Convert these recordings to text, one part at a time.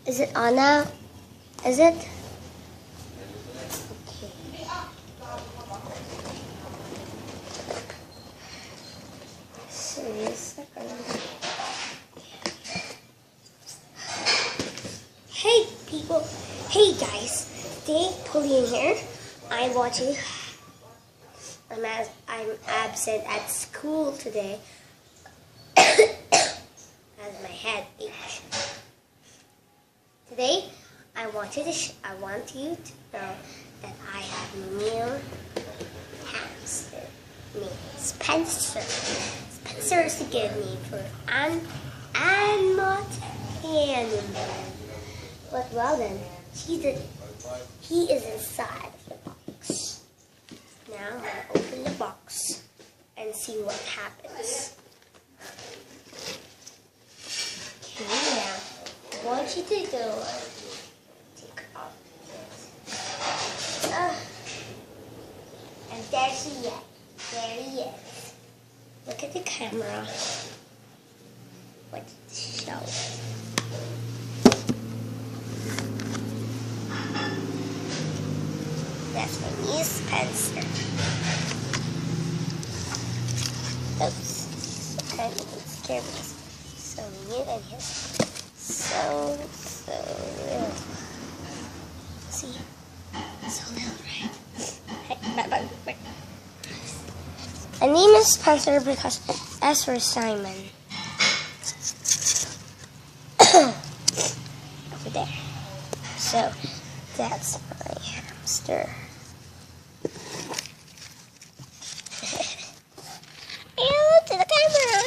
Is it on now? Is it? Okay. Serious? Hey people. Hey guys. Today, Pauline here. I'm watching. I'm absent at school today. As my head aches. Today, I want you to know that I have a new hamster named Spencer. Spencer is a good name for and not animal. But well then, he is inside the box. Now I'm gonna open the box and see what happens. Okay, now I want you to go take off this. And there he is. There he is. Look at the camera. What did it show? That's my new Spencer. Oops. So kind of scared me. So new and he's so little. See? So little, right? Hey, bye. My name is Spencer because S for Simon. Over there. So that's my hamster. Look to the camera.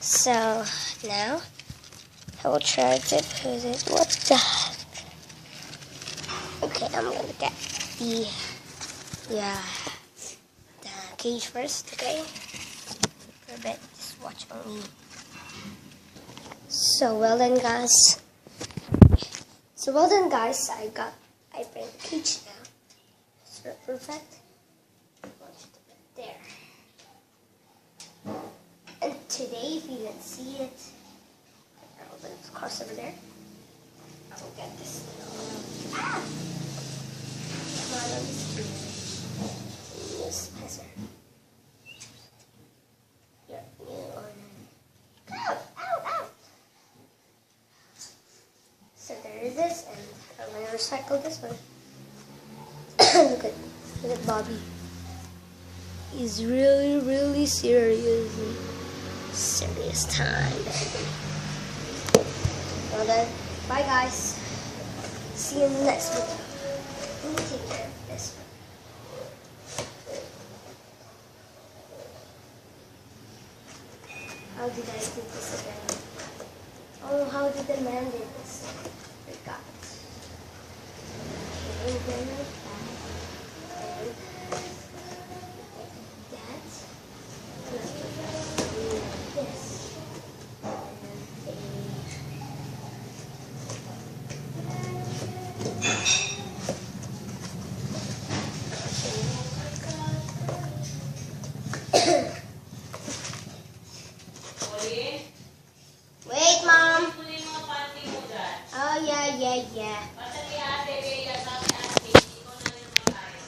So now I will try to put it. What the heck? Okay, I'm gonna get the cage first. Okay, for a bit. Just watch on me. So well then, guys. I bring the cage now. It's perfect. There. And today, if you didn't see it, I'll put it across over there. I will get this. Ah! Come on, let me see. Use Spencer. You're on. Ow! So there is this, and I'm going to recycle this one. Look at Bobby. He's really serious. Serious time. Well then, bye guys. See you in the next video. Let me take care of this one. How did I do this again? Oh, how did the man do this? I forgot. Okay, then like that.